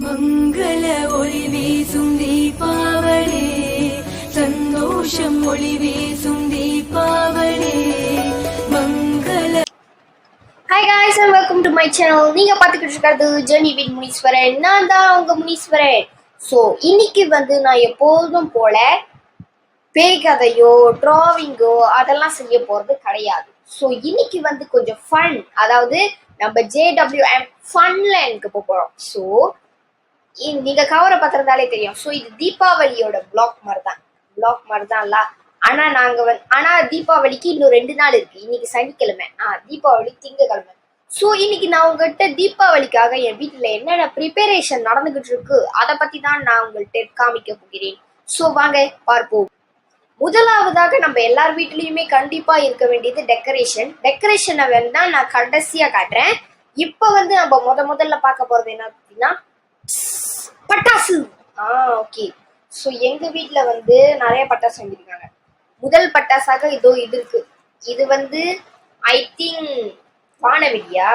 மங்கள ஒளி வீசும் தீபாவளி, சந்தோஷம் ஒளி வீசும் தீபாவளி, மங்கள. Hi guys and welcome to my channel. நீங்கள் பார்த்துக்கிட்டு இருக்கிறது ஜெர்னி வித் முனீஸ்வரன். நான் தான் உங்கள் முனீஸ்வரன். ஸோ இன்னைக்கு நான் எப்போதும் போல பேய் கதையோ டிராவிங்கோ அதெல்லாம் செய்ய போகிறது கிடையாது. ஸோ இன்னைக்கு கொஞ்சம் ஃபன், அதாவது நம்ம JWM ஃபன்லேண்டுக்கு போகிறோம். ஸோ நீங்கள் கவரை பார்த்துருந்தாலே தெரியும். ஸோ இது தீபாவளியோட பிளாக் மாதிரி தான்ல. ஆனா ஆனா தீபாவளிக்கு இன்னும் 2 நாள் இருக்கு. இன்னைக்கு சனிக்கிழமை, தீபாவளி திங்கக்கிழமை. ஸோ இன்னைக்கு நான் உங்ககிட்ட தீபாவளிக்காக என் வீட்டுல என்னென்ன ப்ரிப்பரேஷன் நடந்துகிட்டு இருக்கு அதை பத்தி தான் நான் உங்கள்கிட்ட காமிக்க போகிறேன். ஸோ வாங்க பார்ப்போம். முதலாவதாக நம்ம எல்லார் வீட்லயுமே கண்டிப்பா இருக்க வேண்டியது டெக்கரேஷனை வேணா நான் கடைசியா காட்டுறேன். இப்ப நம்ம முதல்ல பார்க்க போறது என்ன அப்படின்னா பட்டாசு. ஓகே. ஸோ எங்க வீட்டுல நிறைய பட்டாசு வாங்கியிருக்காங்க. முதல் பட்டாசாக இது இருக்கு. இது ஐ திங்க் வானவெடியா,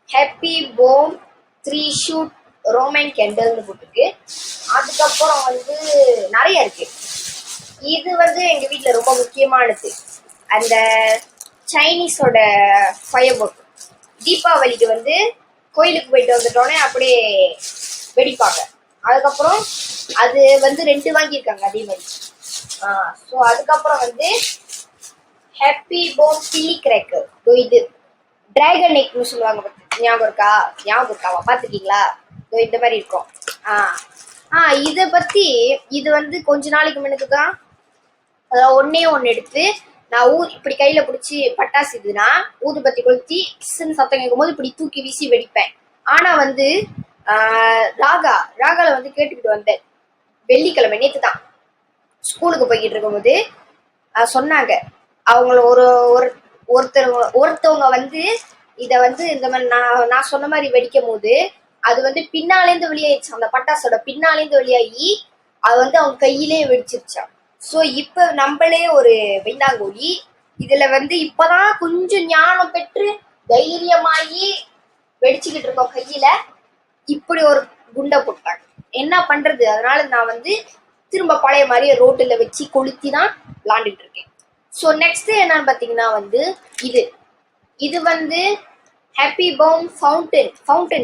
ஹாப்பி போம் 3 ஷூட் ரோமன் கேண்டல்னு போட்டுருக்கு. அதுக்கப்புறம் நிறைய இருக்கு. இது எங்க வீட்டுல ரொம்ப முக்கியமானது, அந்த சைனீஸோட ஃபயர் ஒர்க். தீபாவளிக்கு கோயிலுக்கு போயிட்டு வந்துட்டோன்னே அப்படியே வெடிப்பாங்க. அதுக்கப்புறம் அது 2 வாங்கியிருக்காங்க அதே மாதிரி. ஸோ அதுக்கப்புறம் ஹாப்பி போம் பில்லி கிராக்கர். இது டிராகன் நெக்னு சொல்லுவாங்க. ஞாபகம் இருக்காவா? பார்த்துருக்கீங்களா? இந்த மாதிரி இருக்கும். இதை பற்றி இது கொஞ்ச நாளைக்கு முன்னுக்கு தான் ஒன்னே ஒன்று எடுத்து நான் இப்படி கையில் பிடிச்சி பட்டாசு இதுனா ஊதுபத்தி கொளுத்தி சின்ன சத்தம் கேட்கும் போது இப்படி தூக்கி வீசி வெடிப்பேன். ஆனால் ராகால கேட்டுக்கிட்டு வந்தேன். வெள்ளிக்கிழமை நேற்று தான் ஸ்கூலுக்கு போய்கிட்டு இருக்கும்போது சொன்னாங்க. அவங்கள ஒருத்தவங்க இதை இந்த மாதிரி நான் சொன்ன மாதிரி வெடிக்கும் போது அது பின்னாலேருந்து வெளியாயிடுச்சு. அந்த பட்டாசோட பின்னாலேருந்து வெளியாகி அது அவங்க கையிலே வெடிச்சிருச்சான். ஸோ இப்போ நம்மளே ஒரு வெண்ணாங்கோழி இதுல இப்பதான் கொஞ்சம் ஞானம் பெற்று தைரியமாகி வெடிச்சுக்கிட்டு இருக்கோம். கையில இப்படி ஒரு குண்டை போட்டாங்க. என்ன பண்றது? அதனால நான் திரும்ப பழைய மாதிரியே ரோட்டுல வச்சு கொளுத்தி தான் விளாண்டுட்டு இருக்கேன். ஸோ நெக்ஸ்ட் என்னன்னு பார்த்தீங்கன்னா இது ஹாப்பி பவுன் ஃபவுண்டன்.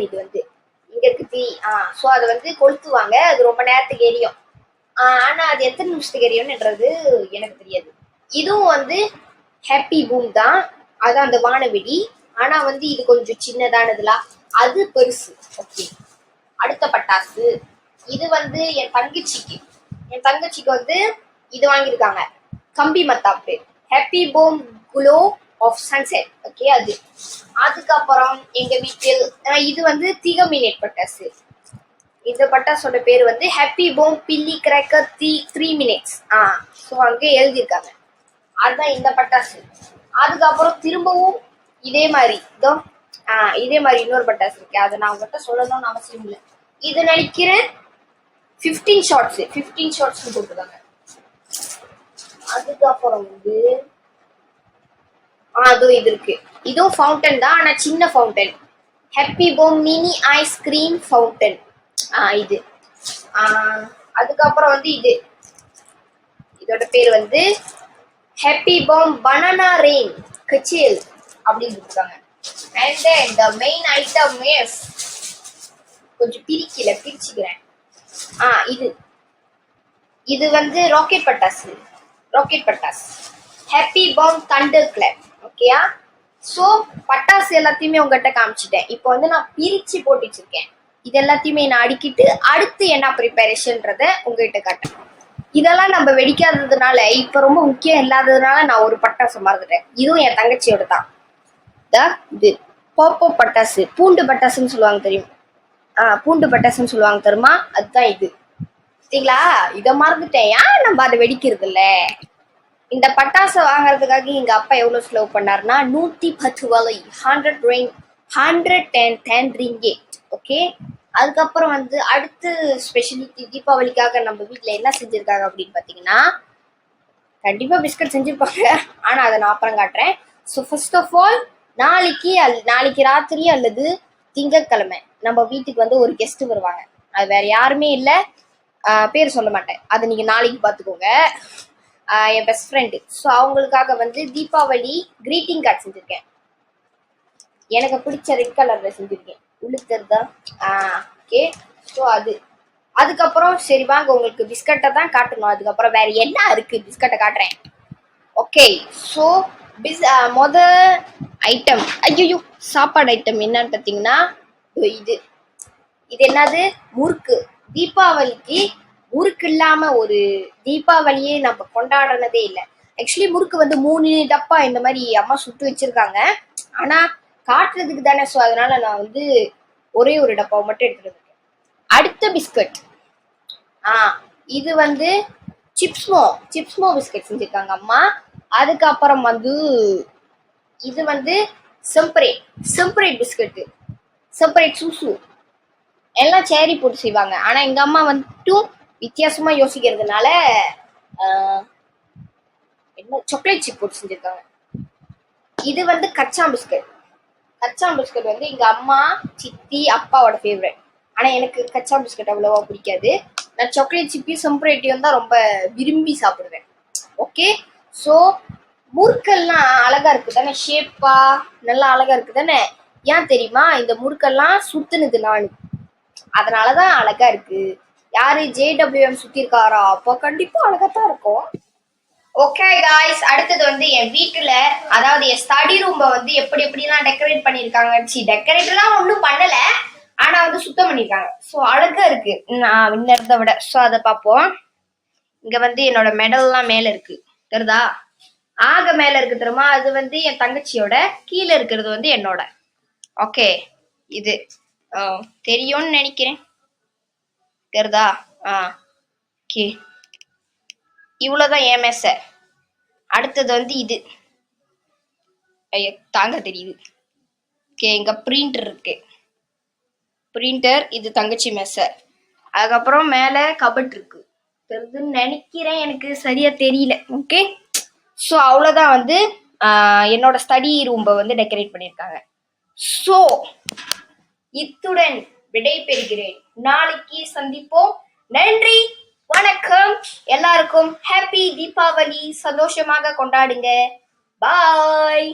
இது இங்க இருக்கு தீ. ஸோ அதை கொளுத்துவாங்க. அது ரொம்ப நேரத்துக்கு எரியும். ஆனா அது எத்தனை நிமிஷத்துக்கு எரியும்ன்றது எனக்கு தெரியாது. இதுவும் ஹாப்பி பூம் தான், அதான் அந்த வானவெடி. ஆனா இது கொஞ்சம் சின்னதானதுல, அது பெருசு. ஓகே. அடுத்த பட்டாசு இது என் தங்கச்சிக்கு இது வாங்கியிருக்காங்க. கம்பி மத்தாப்பு ஹாப்பி போம் குளோ ஆஃப் சன்செட். ஓகே. அதுக்கப்புறம் எங்க வீட்டில் இது திகமினேட் பட்டாசு. இந்த பட்டாசோட பேர் ஹாப்பி போம் பில்லி கிராக்கர் 3 minutes. ஸோ அங்கே எழுதியிருக்காங்க. அதுதான் இந்த பட்டாசு. அதுக்கப்புறம் திரும்பவும் இதே மாதிரி இன்னொரு பட்டாசு இருக்கு. அதை நான் உங்கள்கிட்ட சொல்லணும்னு அவசியம் இல்லை. இது நினைக்கிறேன் 15 ஷார்ட்ஸ் போட்டுருக்காங்க. அதுக்கப்புறம் இது இருக்கு. இதுவும் ஃபவுண்டன் தான், ஆனா சின்ன ஃபவுண்டன். ஹாப்பி போம் மினி ஐஸ்கிரீம் ஃபவுண்டன். இது அதுக்கப்புறம் இதோட பேர் ஹாப்பி பாம் பனானா ரெயின் கச்சேல் அப்படின்னு இருக்காங்க. And then the main item is கொஞ்சம் பிரிச்சுக்கிறேன். இது ராக்கெட் பட்டாசு ஹாப்பி பாம் தண்டர் கிளாப். ஓகேயா? ஸோ பட்டாசு எல்லாத்தையுமே உங்ககிட்ட காமிச்சிட்டேன். இப்போ நான் பிரிச்சு போட்டு வச்சிருக்கேன். இது எல்லாத்தையுமே நான் அடுக்கிட்டு அடுத்து என்ன ப்ரிப்பரேஷன்றத உங்ககிட்ட காட்டேன். இதெல்லாம் நம்ம வெடிக்காததுனால இப்ப ரொம்ப முக்கியம் இல்லாததுனால நான் ஒரு பட்டாசு மறந்துட்டேன். இதுவும் என் தங்கச்சியோட தான். இது போப்போ பட்டாசு, பூண்டு பட்டாசுன்னு சொல்லுவாங்க தெரியும். பூண்டு பட்டாசுன்னு சொல்லுவாங்க தெரியுமா? அதுதான் இது. சரிங்களா? இதை மறந்துட்டேன். நம்ம அதை வெடிக்கிறது இல்ல. இந்த பட்டாசை வாங்குறதுக்காக எங்க அப்பா எவ்வளவு செலவு பண்ணாருன்னா 110 வலை 110 ringgit. ஓகே. அதுக்கப்புறம் அடுத்து ஸ்பெஷலிட்டி தீபாவளிக்காக நம்ம வீட்டில் என்ன செஞ்சுருக்காங்க அப்படின்னு பார்த்தீங்கன்னா, கண்டிப்பாக பிஸ்கட் செஞ்சுருப்பாங்க. ஆனால் அதை நான் அப்புறம் காட்டுறேன். ஸோ ஃபர்ஸ்ட் ஆஃப் ஆல் நாளைக்கு ராத்திரி அல்லது திங்கட்கிழமை நம்ம வீட்டுக்கு ஒரு கெஸ்ட் வருவாங்க. அது வேற யாருமே இல்லை, பேர் சொல்ல மாட்டேன், அதை நீங்க நாளைக்கு பார்த்துக்கோங்க. என் பெஸ்ட் ஃப்ரெண்டு. ஸோ அவங்களுக்காக வந்து தீபாவளி கிரீட்டிங் கார்டு செஞ்சிருக்கேன். எனக்கு பிடிச்ச ரெட் கலர்ல செஞ்சிருக்கேன். உளுத்துறதா? ஓகே. ஸோ அதுக்கப்புறம் சரி வாங்க உங்களுக்கு பிஸ்கட்டை தான் காட்டணும். அதுக்கப்புறம் வேற என்ன இருக்கு, பிஸ்கட்டை காட்டுறேன். ஓகே. ஸோ மொத ஐட்டம், ஐயோ சாப்பாடு ஐட்டம் என்னன்னு பார்த்தீங்கன்னா இது இது என்னது, முறுக்கு. தீபாவளிக்கு முறுக்கு இல்லாம ஒரு தீபாவளியே நம்ம கொண்டாடினதே இல்லை. ஆக்சுவலி முறுக்கு வந்து 3 டப்பா இந்த மாதிரி அம்மா சுட்டு வச்சிருக்காங்க. ஆனா காட்டுறதுக்கு தானே, ஸோ அதனால நான் வந்து ஒரே ஒரு டப்பாவை மட்டும் எடுத்துட்டு இருக்கேன். அடுத்த பிஸ்கட், இது வந்து சிப்ஸ்மோ பிஸ்கட் செஞ்சிருக்காங்க அம்மா. அதுக்கப்புறம் வந்து இது வந்து செம்பரேட் பிஸ்கட், செம்பரேட் சூசு எல்லாம் சேரி போட்டு செய்வாங்க. ஆனா எங்க அம்மா வந்துட்டும் வித்தியாசமா யோசிக்கிறதுனால என்ன சாக்லேட் சிப் போட்டு செஞ்சிருக்காங்க. இது வந்து கச்சான் பிஸ்கட் வந்து எங்க அம்மா, சித்தி, அப்பாவோட ஃபேவரட். ஆனா எனக்கு கச்சான் பிஸ்கட் அவ்வளவா பிடிக்காது. நான் சாக்லேட் சிப்பியும் செம்பரேட்டியும் தான் ரொம்ப விரும்பி சாப்பிடுவேன். ஓகே. ஸோ முறுக்கெல்லாம் அழகா இருக்கு தானே, ஷேப்பா நல்லா அழகா இருக்கு தானே. ஏன் தெரியுமா, இந்த முறுக்கெல்லாம் சுத்துனது நானு, அதனாலதான் அழகா இருக்கு. யாரு JWM சுத்தி இருக்காரா, அப்போ கண்டிப்பா அழகாத்தான் இருக்கும். ஓகே காய்ஸ், அடுத்தது வந்து என் வீட்டுல, அதாவது என் ஸ்டடி ரூம்ப வந்து எப்படி எப்படிலாம் டெக்கரேட் பண்ணிருக்காங்க. டெக்கரேட் எல்லாம் ஒன்றும் பண்ணல, ஆனா வந்து சுத்தம் பண்ணிருக்காங்க. ஸோ அழகா இருக்கு நான் முன்னத விட. ஸோ அதை பார்ப்போம். இங்க வந்து என்னோட மெடல்லாம் மேல இருக்கு தெரியுதா, மேல இருக்கு தெரியுமா, அது வந்து என் தங்கச்சியோட, கீழே இருக்கிறது வந்து என்னோட. ஓகே. இது தெரியும்னு நினைக்கிறேன், தெரியுதா? ஓகே. இவ்வளவுதான் என் மேசை. அடுத்தது வந்து இது தாங்க தெரியுது. ஓகே. இங்க பிரிண்டர் இருக்கு, இது தங்கச்சி மேசை. அதுக்கப்புறம் மேல கபட் இருக்கு, தெரியுதுன்னு நினைக்கிறேன், எனக்கு சரியா தெரியல. ஓகே. ஸோ அவ்வளோதான் வந்து என்னோட ஸ்டடி ரூம்பை வந்து டெக்கரேட் பண்ணியிருக்காங்க. ஸோ இத்துடன் விடை பெறுகிறேன். நாளைக்கு சந்திப்போம். நன்றி, வணக்கம். எல்லாருக்கும் ஹாப்பி தீபாவளி. சந்தோஷமாக கொண்டாடுங்க. பாய்.